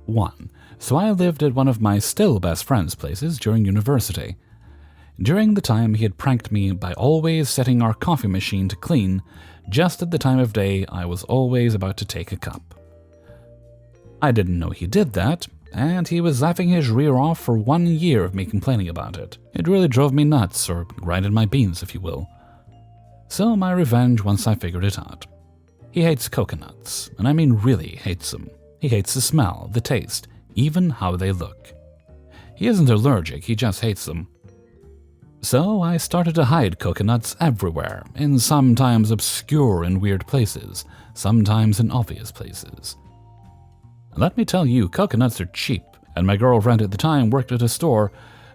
1. So I lived at one of my still best friend's places during university. During the time, he had pranked me by always setting our coffee machine to clean just at the time of day I was always about to take a cup. I didn't know he did that, and he was laughing his rear off for 1 year of me complaining about it. It really drove me nuts, or grinded my beans, if you will. So my revenge once I figured it out. He hates coconuts, and I mean really hates them. He hates the smell, the taste, even how they look. He isn't allergic, he just hates them. So I started to hide coconuts everywhere, in sometimes obscure and weird places, sometimes in obvious places. Let me tell you, coconuts are cheap, and my girlfriend at the time worked at a store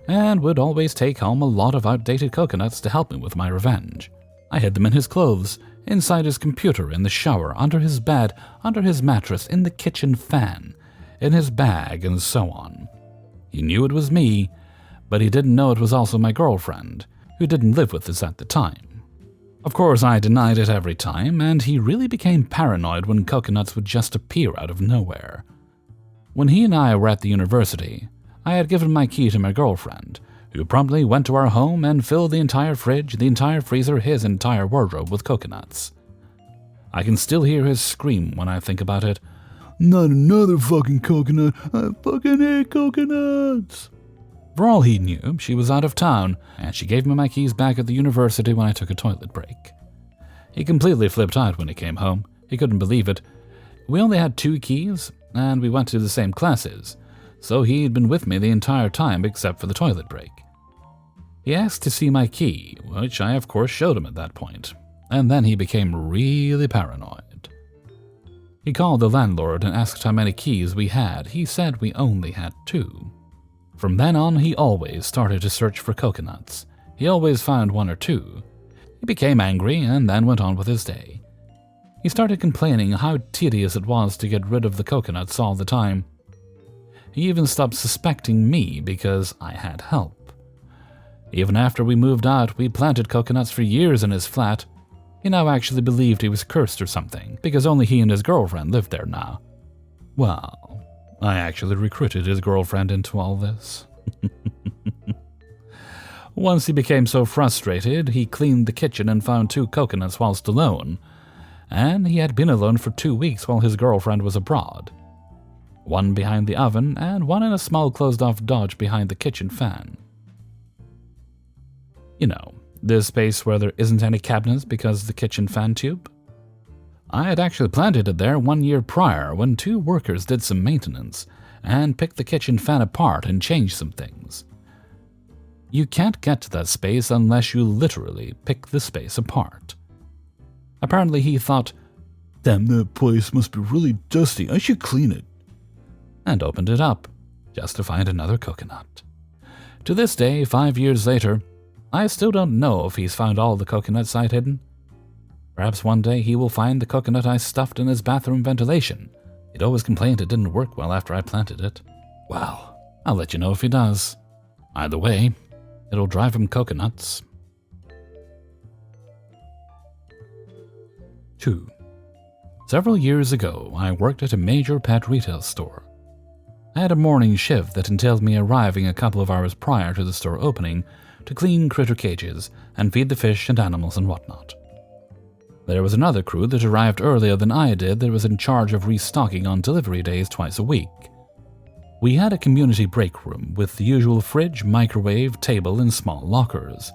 and would always take home a lot of outdated coconuts to help me with my revenge. I hid them in his clothes, inside his computer, in the shower, under his bed, under his mattress, in the kitchen fan, in his bag, and so on. He knew it was me, but he didn't know it was also my girlfriend, who didn't live with us at the time. Of course, I denied it every time, and he really became paranoid when coconuts would just appear out of nowhere. When he and I were at the university, I had given my key to my girlfriend, who promptly went to our home and filled the entire fridge, the entire freezer, his entire wardrobe with coconuts. I can still hear his scream when I think about it. "Not another fucking coconut! I fucking hate coconuts!" For all he knew, she was out of town, and she gave me my keys back at the university when I took a toilet break. He completely flipped out when he came home. He couldn't believe it. We only had 2 keys, and we went to the same classes, so he'd been with me the entire time except for the toilet break. He asked to see my key, which I of course showed him at that point, and then he became really paranoid. He called the landlord and asked how many keys we had. He said we only had 2. From then on, he always started to search for coconuts. He always found 1 or 2. He became angry and then went on with his day. He started complaining how tedious it was to get rid of the coconuts all the time. He even stopped suspecting me because I had help. Even after we moved out, we planted coconuts for years in his flat. He now actually believed he was cursed or something, because only he and his girlfriend lived there now. Well, I actually recruited his girlfriend into all this. Once he became so frustrated, he cleaned the kitchen and found 2 coconuts whilst alone, and he had been alone for 2 weeks while his girlfriend was abroad. 1 behind the oven and 1 in a small closed-off dodge behind the kitchen fan. You know, this space where there isn't any cabinets because of the kitchen fan tube? I had actually planted it there 1 year prior when 2 workers did some maintenance and picked the kitchen fan apart and changed some things. You can't get to that space unless you literally pick the space apart. Apparently he thought, "Damn, that place must be really dusty, I should clean it," and opened it up, just to find another coconut. To this day, 5 years later, I still don't know if he's found all the coconuts I'd hidden. Perhaps one day he will find the coconut I stuffed in his bathroom ventilation. He'd always complained it didn't work well after I planted it. Well, I'll let you know if he does. Either way, it'll drive him coconuts. 2. Several years ago, I worked at a major pet retail store. I had a morning shift that entailed me arriving a couple of hours prior to the store opening to clean critter cages and feed the fish and animals and whatnot. There was another crew that arrived earlier than I did that was in charge of restocking on delivery days twice a week. We had a community break room with the usual fridge, microwave, table, and small lockers.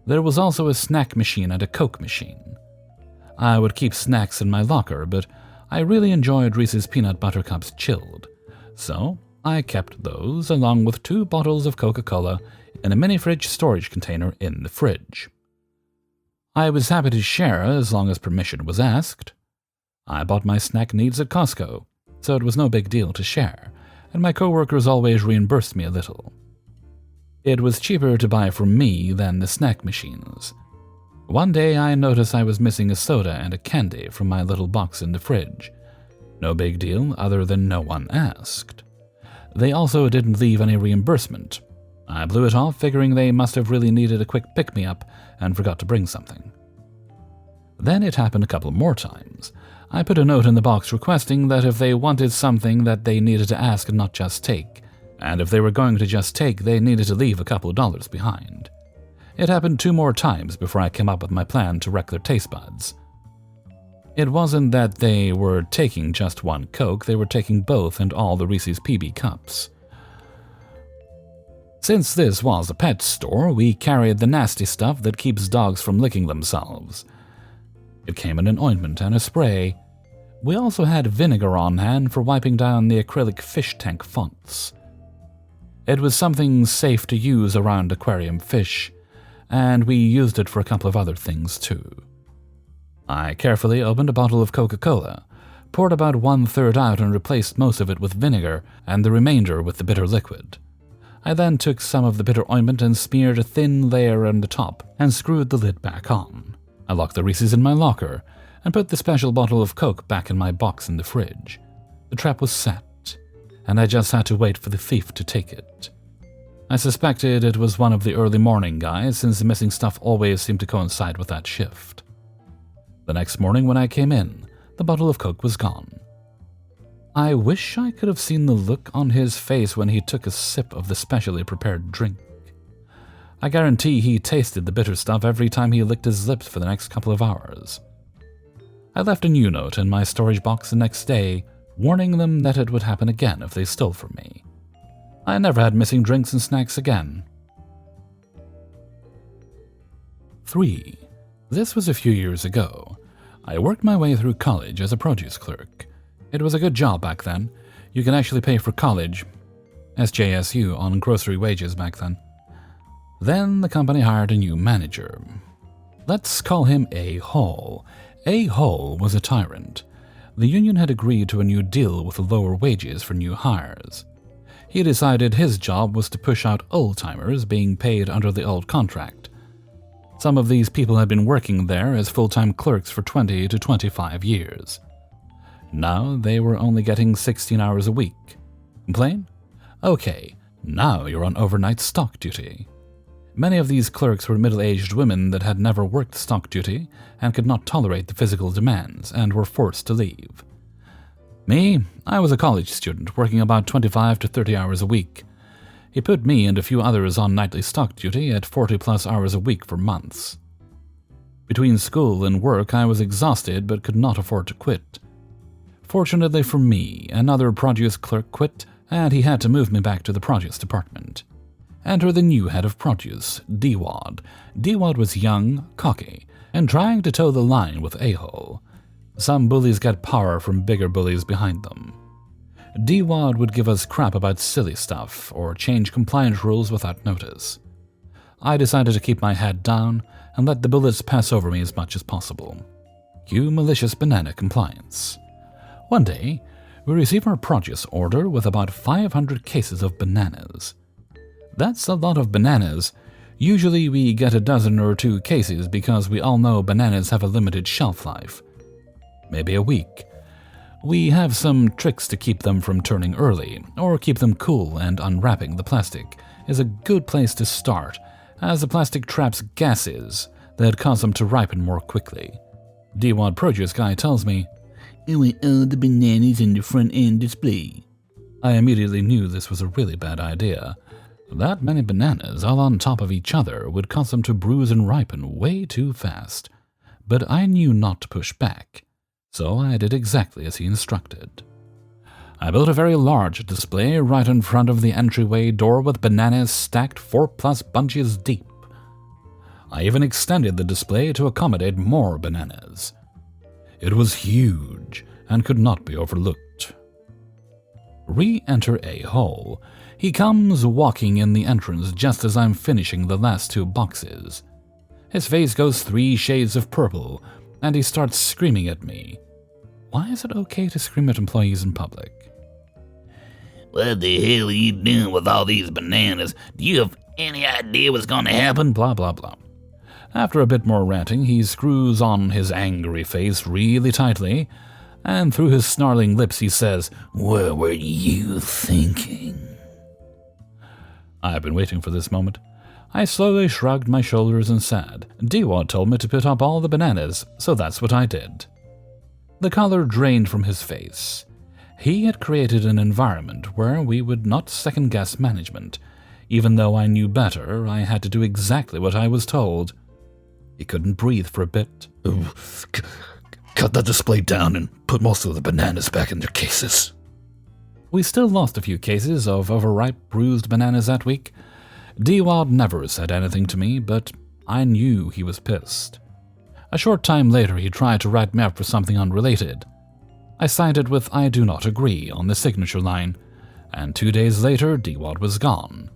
There was also a snack machine and a Coke machine. I would keep snacks in my locker, but I really enjoyed Reese's Peanut Butter Cups chilled, so I kept those along with 2 bottles of Coca-Cola in a mini-fridge storage container in the fridge. I was happy to share as long as permission was asked. I bought my snack needs at Costco, so it was no big deal to share, and my coworkers always reimbursed me a little. It was cheaper to buy from me than the snack machines. One day I noticed I was missing a soda and a candy from my little box in the fridge. No big deal other than no one asked. They also didn't leave any reimbursement. I blew it off, figuring they must have really needed a quick pick-me-up and forgot to bring something. Then it happened a couple more times. I put a note in the box requesting that if they wanted something that they needed to ask and not just take, and if they were going to just take, they needed to leave a couple of dollars behind. It happened 2 more times before I came up with my plan to wreck their taste buds. It wasn't that they were taking just one Coke, they were taking both and all the Reese's PB cups. Since this was a pet store, we carried the nasty stuff that keeps dogs from licking themselves. It came in an ointment and a spray. We also had vinegar on hand for wiping down the acrylic fish tank fonts. It was something safe to use around aquarium fish, and we used it for a couple of other things too. I carefully opened a bottle of Coca-Cola, poured about 1/3 out and replaced most of it with vinegar and the remainder with the bitter liquid. I then took some of the bitter ointment and smeared a thin layer on the top and screwed the lid back on. I locked the Reese's in my locker and put the special bottle of Coke back in my box in the fridge. The trap was set, and I just had to wait for the thief to take it. I suspected it was one of the early morning guys, since the missing stuff always seemed to coincide with that shift. The next morning when I came in, the bottle of Coke was gone. I wish I could have seen the look on his face when he took a sip of the specially prepared drink. I guarantee he tasted the bitter stuff every time he licked his lips for the next couple of hours. I left a new note in my storage box the next day, warning them that it would happen again if they stole from me. I never had missing drinks and snacks again. 3. This was a few years ago. I worked my way through college as a produce clerk. It was a good job back then. You could actually pay for college, SJSU, on grocery wages back then. Then the company hired a new manager. Let's call him A-Hole. A-Hole was a tyrant. The union had agreed to a new deal with lower wages for new hires. He decided his job was to push out old-timers being paid under the old contract. Some of these people had been working there as full-time clerks for 20 to 25 years. Now they were only getting 16 hours a week. Complain? Okay, now you're on overnight stock duty. Many of these clerks were middle-aged women that had never worked stock duty and could not tolerate the physical demands and were forced to leave. Me, I was a college student working about 25 to 30 hours a week. He put me and a few others on nightly stock duty at 40+ hours a week for months. Between school and work, I was exhausted but could not afford to quit. Fortunately for me, another produce clerk quit, and he had to move me back to the produce department. Enter the new head of produce, D-Wad. D-Wad was young, cocky, and trying to toe the line with A-Hole. Some bullies get power from bigger bullies behind them. D-Wad would give us crap about silly stuff, or change compliance rules without notice. I decided to keep my head down and let the bullets pass over me as much as possible. Cue malicious banana compliance. One day, we receive our produce order with about 500 cases of bananas. That's a lot of bananas. Usually we get a dozen or 2 cases because we all know bananas have a limited shelf life. Maybe a week. We have some tricks to keep them from turning early, or keep them cool, and unwrapping the plastic is a good place to start, as the plastic traps gases that cause them to ripen more quickly. D-Wad Produce Guy tells me, "I want all the bananas in the front end display." I immediately knew this was a really bad idea. That many bananas all on top of each other would cause them to bruise and ripen way too fast. But I knew not to push back, so I did exactly as he instructed. I built a very large display right in front of the entryway door with bananas stacked 4+ bunches deep. I even extended the display to accommodate more bananas. It was huge and could not be overlooked. Re-enter A-Hole. He comes walking in the entrance just as I'm finishing the last 2 boxes. His face goes 3 shades of purple, and he starts screaming at me. Why is it okay to scream at employees in public? "What the hell are you doing with all these bananas? Do you have any idea what's going to happen?" Blah, blah, blah. After a bit more ranting, he screws on his angry face really tightly, and through his snarling lips he says, "What were you thinking?" I've been waiting for this moment. I slowly shrugged my shoulders and said, D-Wad told me to put up all the bananas, so that's what I did. The color drained from his face. He had created an environment where we would not second-guess management. Even though I knew better, I had to do exactly what I was told. He couldn't breathe for a bit. Cut the display down and put most of the bananas back in their cases. We still lost a few cases of overripe, bruised bananas that week. D-Wad never said anything to me, but I knew he was pissed. A short time later, he tried to write me up for something unrelated. I signed it with "I do not agree" on the signature line, and 2 days later, D-Wad was gone.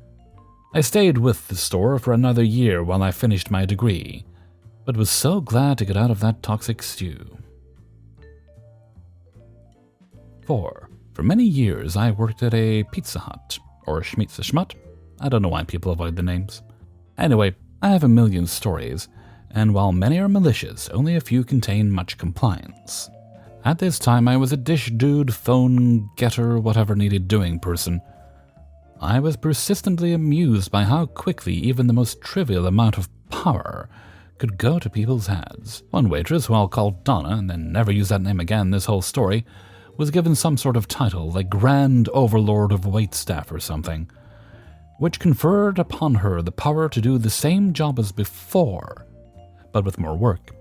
I stayed with the store for another year while I finished my degree, but was so glad to get out of that toxic stew. 4. For many years, I worked at a Pizza Hut, or Schmitze Schmutt. I don't know why people avoid the names. Anyway, I have a million stories, and while many are malicious, only a few contain much compliance. At this time, I was a dish dude, phone getter, whatever needed doing person. I was persistently amused by how quickly even the most trivial amount of power could go to people's heads. One waitress, who I'll call Donna, and then never use that name again this whole story, was given some sort of title like Grand Overlord of Waitstaff or something, which conferred upon her the power to do the same job as before, but with more work.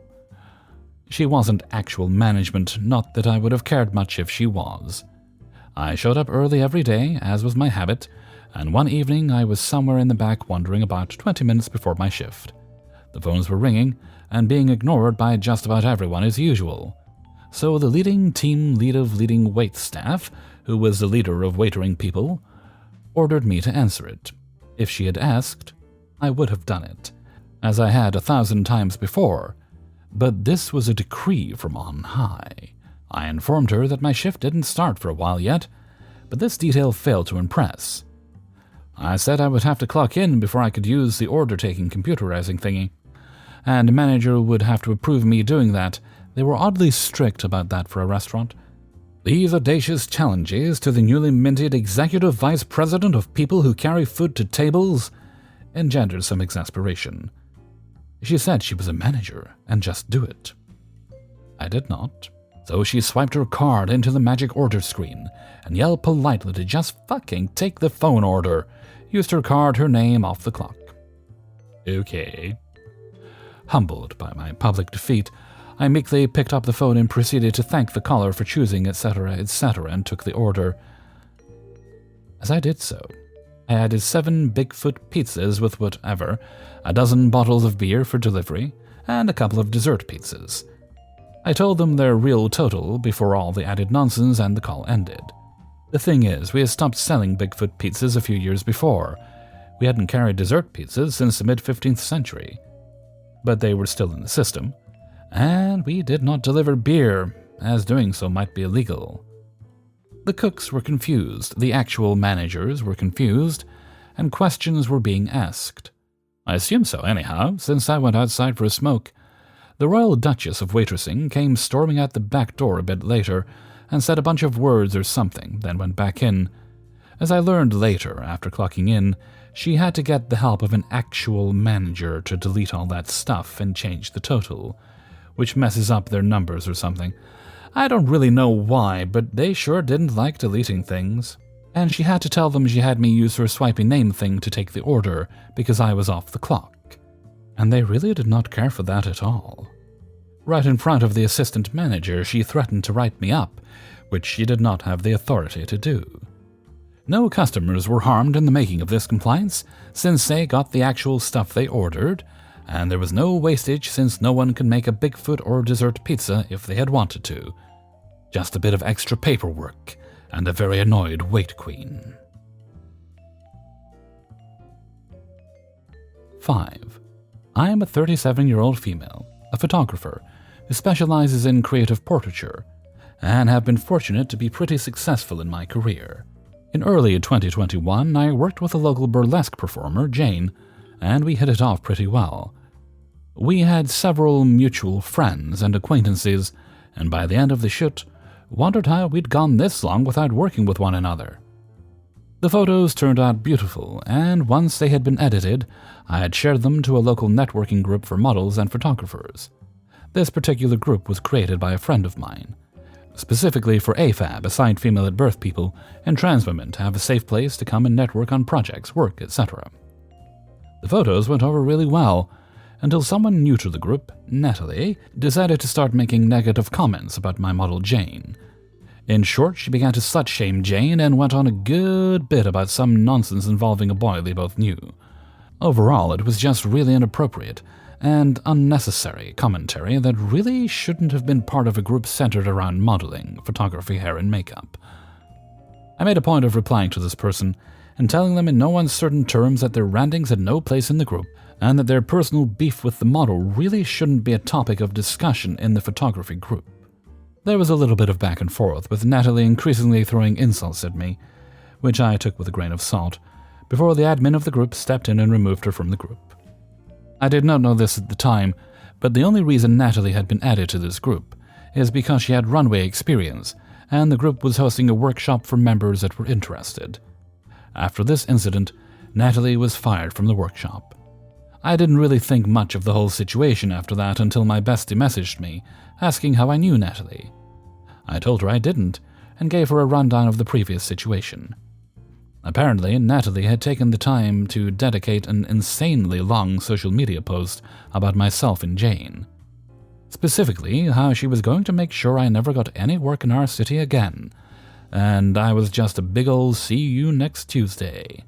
She wasn't actual management, not that I would have cared much if she was. I showed up early every day, as was my habit, and one evening I was somewhere in the back wandering about 20 minutes before my shift. The phones were ringing, and being ignored by just about everyone as usual. So the leading team lead of leading waitstaff, who was the leader of waitering people, ordered me to answer it. If she had asked, I would have done it, as I had 1,000 times before. But this was a decree from on high. I informed her that my shift didn't start for a while yet, but this detail failed to impress. I said I would have to clock in before I could use the order-taking computerizing thingy, and the manager would have to approve me doing that. They were oddly strict about that for a restaurant. These audacious challenges to the newly minted executive vice president of people who carry food to tables engendered some exasperation. She said she was a manager and just do it. I did not, so she swiped her card into the magic order screen and yelled politely to just fucking take the phone order, used her card, her name off the clock. Okay. Humbled by my public defeat, I meekly picked up the phone and proceeded to thank the caller for choosing, etc., etc., and took the order. As I did so, I added 7 Bigfoot pizzas with whatever, a dozen bottles of beer for delivery, and a couple of dessert pizzas. I told them their real total before all the added nonsense, and the call ended. The thing is, we had stopped selling Bigfoot pizzas a few years before. We hadn't carried dessert pizzas since the mid-15th century. But they were still in the system, and we did not deliver beer, as doing so might be illegal. The cooks were confused, the actual managers were confused, and questions were being asked. I assumed so anyhow, since I went outside for a smoke. The Royal Duchess of Waitressing came storming out the back door a bit later and said a bunch of words or something, then went back in. As I learned later, after clocking in, she had to get the help of an actual manager to delete all that stuff and change the total, which messes up their numbers or something. I don't really know why, but they sure didn't like deleting things. And she had to tell them she had me use her swiping name thing to take the order because I was off the clock. And they really did not care for that at all. Right in front of the assistant manager, she threatened to write me up, which she did not have the authority to do. No customers were harmed in the making of this compliance, since they got the actual stuff they ordered, and there was no wastage since no one could make a Bigfoot or dessert pizza if they had wanted to. Just a bit of extra paperwork, and a very annoyed wait queen. 5. I am a 37-year-old female, a photographer, who specializes in creative portraiture, and have been fortunate to be pretty successful in my career. In early 2021, I worked with a local burlesque performer, Jane, and we hit it off pretty well. We had several mutual friends and acquaintances, and by the end of the shoot, wondered how we'd gone this long without working with one another. The photos turned out beautiful, and once they had been edited, I had shared them to a local networking group for models and photographers. This particular group was created by a friend of mine, specifically for AFAB, assigned female at birth people, and trans women to have a safe place to come and network on projects, work, etc. The photos went over really well, until someone new to the group, Natalie, decided to start making negative comments about my model Jane. In short, she began to slut-shame Jane and went on a good bit about some nonsense involving a boy they both knew. Overall, it was just really inappropriate and unnecessary commentary that really shouldn't have been part of a group centered around modeling, photography, hair, and makeup. I made a point of replying to this person and telling them in no uncertain terms that their rantings had no place in the group and that their personal beef with the model really shouldn't be a topic of discussion in the photography group. There was a little bit of back and forth, with Natalie increasingly throwing insults at me, which I took with a grain of salt, before the admin of the group stepped in and removed her from the group. I did not know this at the time, but the only reason Natalie had been added to this group is because she had runway experience, and the group was hosting a workshop for members that were interested. After this incident, Natalie was fired from the workshop. I didn't really think much of the whole situation after that until my bestie messaged me, asking how I knew Natalie. I told her I didn't, and gave her a rundown of the previous situation. Apparently, Natalie had taken the time to dedicate an insanely long social media post about myself and Jane. Specifically, how she was going to make sure I never got any work in our city again, and I was just a big ol' see you next Tuesday.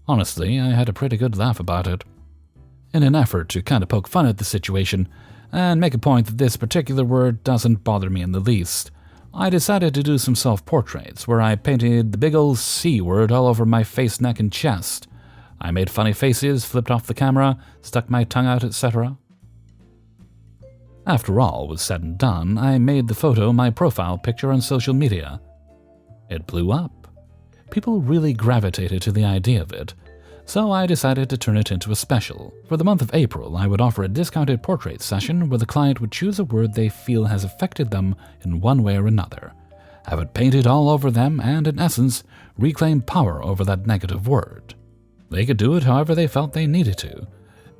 Honestly, I had a pretty good laugh about it. In an effort to kind of poke fun at the situation, and make a point that this particular word doesn't bother me in the least, I decided to do some self-portraits where I painted the big old C word all over my face, neck, and chest. I made funny faces, flipped off the camera, stuck my tongue out, etc. After all was said and done, I made the photo my profile picture on social media. It blew up. People really gravitated to the idea of it, so I decided to turn it into a special. For the month of April, I would offer a discounted portrait session where the client would choose a word they feel has affected them in one way or another, have it painted all over them, and in essence, reclaim power over that negative word. They could do it however they felt they needed to.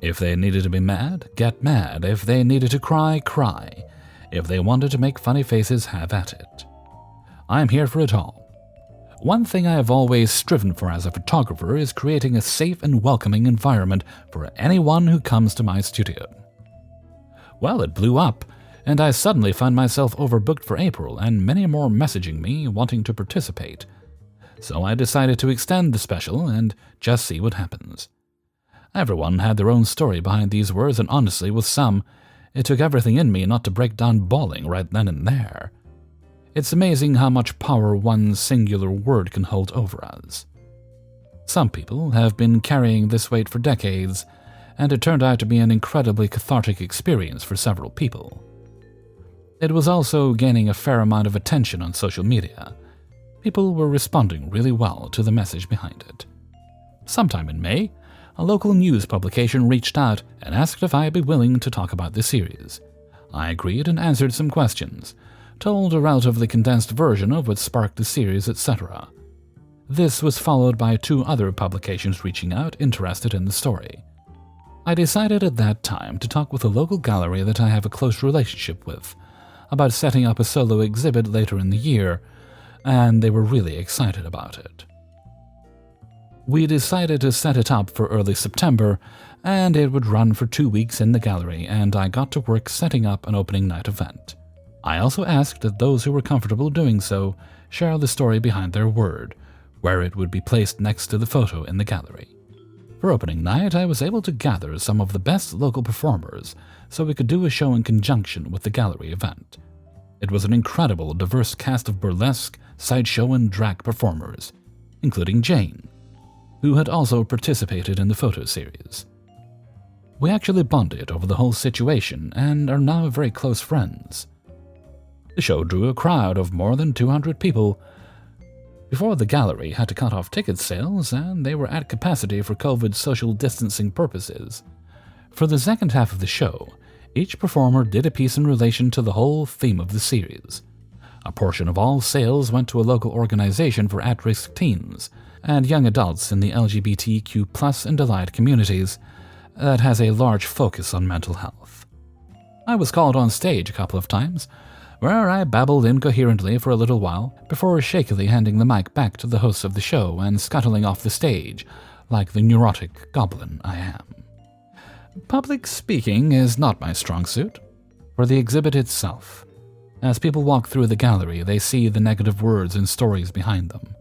If they needed to be mad, get mad. If they needed to cry, cry. If they wanted to make funny faces, have at it. I'm here for it all. One thing I have always striven for as a photographer is creating a safe and welcoming environment for anyone who comes to my studio. Well, it blew up, and I suddenly found myself overbooked for April and many more messaging me wanting to participate. So I decided to extend the special and just see what happens. Everyone had their own story behind these words, and honestly, with some, it took everything in me not to break down bawling right then and there. It's amazing how much power one singular word can hold over us. Some people have been carrying this weight for decades, and it turned out to be an incredibly cathartic experience for several people. It was also gaining a fair amount of attention on social media. People were responding really well to the message behind it. Sometime in May, a local news publication reached out and asked if I'd be willing to talk about the series. I agreed and answered some questions, told a relatively condensed version of what sparked the series, etc. This was followed by 2 other publications reaching out interested in the story. I decided at that time to talk with a local gallery that I have a close relationship with about setting up a solo exhibit later in the year, and they were really excited about it. We decided to set it up for early September, and it would run for 2 weeks in the gallery, and I got to work setting up an opening night event. I also asked that those who were comfortable doing so share the story behind their word, where it would be placed next to the photo in the gallery. For opening night, I was able to gather some of the best local performers so we could do a show in conjunction with the gallery event. It was an incredible, diverse cast of burlesque, sideshow, and drag performers, including Jane, who had also participated in the photo series. We actually bonded over the whole situation and are now very close friends. The show drew a crowd of more than 200 people before the gallery had to cut off ticket sales, and they were at capacity for COVID social distancing purposes. For the second half of the show, each performer did a piece in relation to the whole theme of the series. A portion of all sales went to a local organization for at-risk teens and young adults in the LGBTQ+ and allied communities that has a large focus on mental health. I was called on stage a couple of times, where I babbled incoherently for a little while before shakily handing the mic back to the host of the show and scuttling off the stage like the neurotic goblin I am. Public speaking is not my strong suit. For the exhibit itself, as people walk through the gallery, they see the negative words and stories behind them.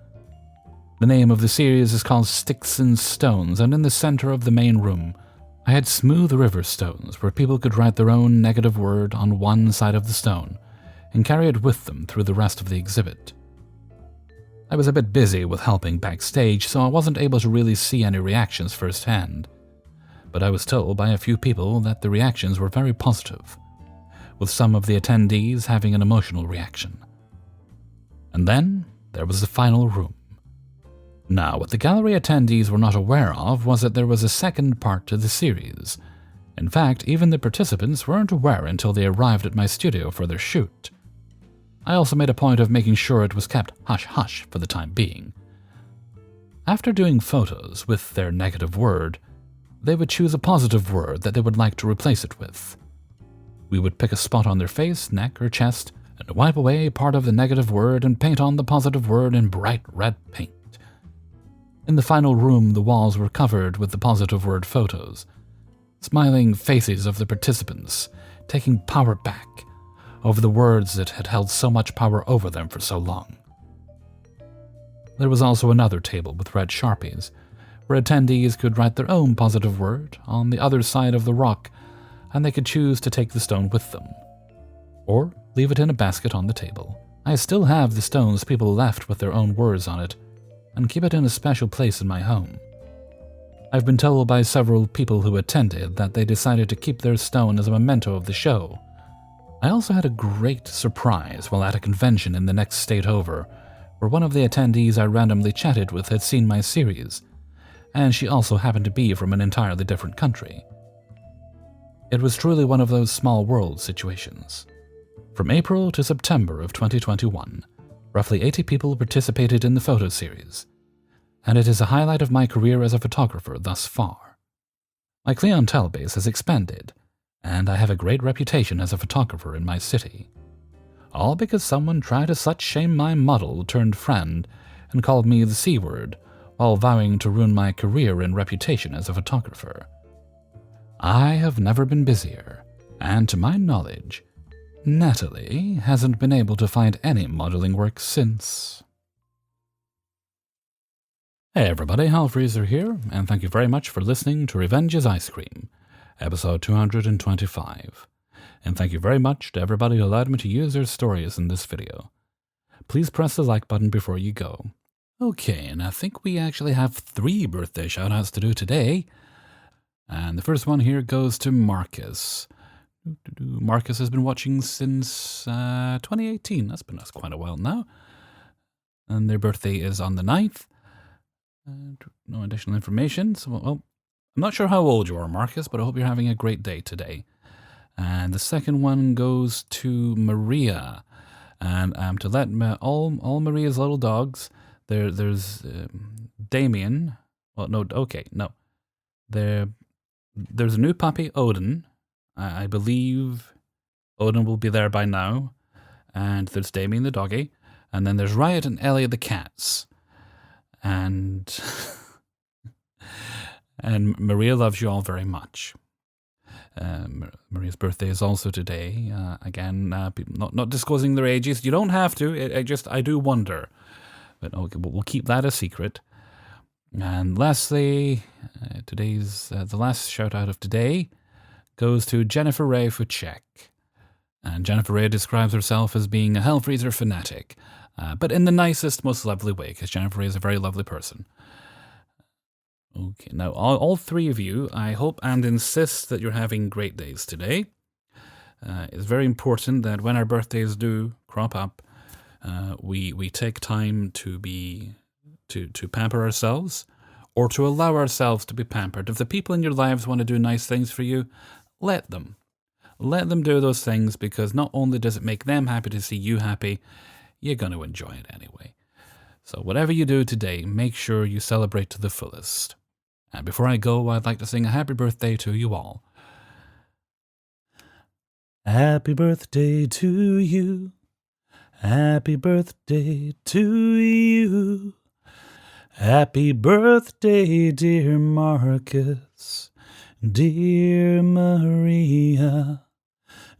The name of the series is called Sticks and Stones, and in the center of the main room, I had smooth river stones where people could write their own negative word on one side of the stone and carry it with them through the rest of the exhibit. I was a bit busy with helping backstage, so I wasn't able to really see any reactions firsthand, but I was told by a few people that the reactions were very positive, with some of the attendees having an emotional reaction. And then there was the final room. Now, what the gallery attendees were not aware of was that there was a second part to the series. In fact, even the participants weren't aware until they arrived at my studio for their shoot. I also made a point of making sure it was kept hush-hush for the time being. After doing photos with their negative word, they would choose a positive word that they would like to replace it with. We would pick a spot on their face, neck, or chest, and wipe away part of the negative word and paint on the positive word in bright red paint. In the final room, the walls were covered with the positive word photos, smiling faces of the participants, taking power back over the words that had held so much power over them for so long. There was also another table with red Sharpies, where attendees could write their own positive word on the other side of the rock, and they could choose to take the stone with them, or leave it in a basket on the table. I still have the stones people left with their own words on it, and keep it in a special place in my home. I've been told by several people who attended that they decided to keep their stone as a memento of the show. I also had a great surprise while at a convention in the next state over, where one of the attendees I randomly chatted with had seen my series, and she also happened to be from an entirely different country. It was truly one of those small world situations. From April to September of 2021, roughly 80 people participated in the photo series, and it is a highlight of my career as a photographer thus far. My clientele base has expanded, and I have a great reputation as a photographer in my city. All because someone tried to slut-shame my model-turned-friend and called me the C-word while vowing to ruin my career and reputation as a photographer. I have never been busier, and to my knowledge, Natalie hasn't been able to find any modeling work since. Hey everybody, Halfreezer here, and thank you very much for listening to Revenge is Ice Cream, episode 225. And thank you very much to everybody who allowed me to use their stories in this video. Please press the like button before you go. Okay, and I think we actually have 3 birthday shoutouts to do today. And the first one here goes to Marcus. Marcus has been watching since 2018. That's quite a while now. And their birthday is on the 9th. No additional information. So, well, I'm not sure how old you are, Marcus, but I hope you're having a great day today. And the second one goes to Maria. And to let all Maria's little dogs, there's Damien. Well, no, okay, no. There's a new puppy, Odin. I believe Odin will be there by now. And there's Damien the doggy. And then there's Riot and Ellie the cats. And and Maria loves you all very much. Maria's birthday is also today. Again, not disclosing their ages. You don't have to. I do wonder. But okay, we'll keep that a secret. And lastly, today's the last shout out of today goes to Jennifer Ray Fuchek. And Jennifer Ray describes herself as being a Hellfreezer fanatic, but in the nicest, most lovely way, because Jennifer Ray is a very lovely person. Okay, now all 3 of you, I hope and insist that you're having great days today. It's very important that when our birthdays do crop up, we take time to pamper ourselves, or to allow ourselves to be pampered. If the people in your lives want to do nice things for you, let them. Let them do those things, because not only does it make them happy to see you happy, you're going to enjoy it anyway. So whatever you do today, make sure you celebrate to the fullest. And before I go, I'd like to sing a happy birthday to you all. Happy birthday to you. Happy birthday to you. Happy birthday, dear Marcus, dear Maria,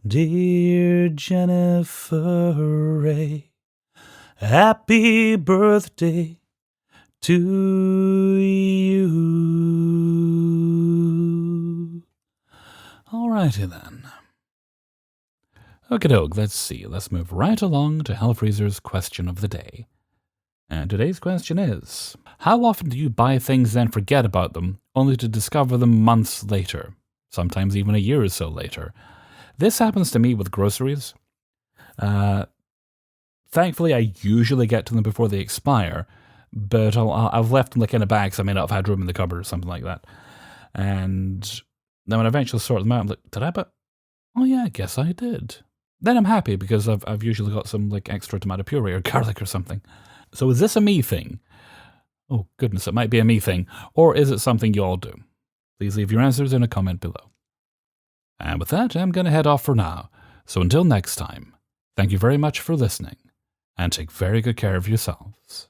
dear Jennifer Ray. Happy birthday to you. Alrighty then. Okie doke, let's see. Let's move right along to Hellfreezer's question of the day. And today's question is, how often do you buy things and forget about them, only to discover them months later? Sometimes even a year or so later. This happens to me with groceries. Thankfully, I usually get to them before they expire, but I've left them like in a bag, so I may not have had room in the cupboard or something like that. And then when I eventually sort them out, I'm like, did I buy? Oh yeah, I guess I did. Then I'm happy because I've usually got some like extra tomato puree or garlic or something. So is this a me thing? Oh goodness, it might be a me thing. Or is it something you all do? Please leave your answers in a comment below. And with that, I'm going to head off for now. So until next time, thank you very much for listening, and take very good care of yourselves.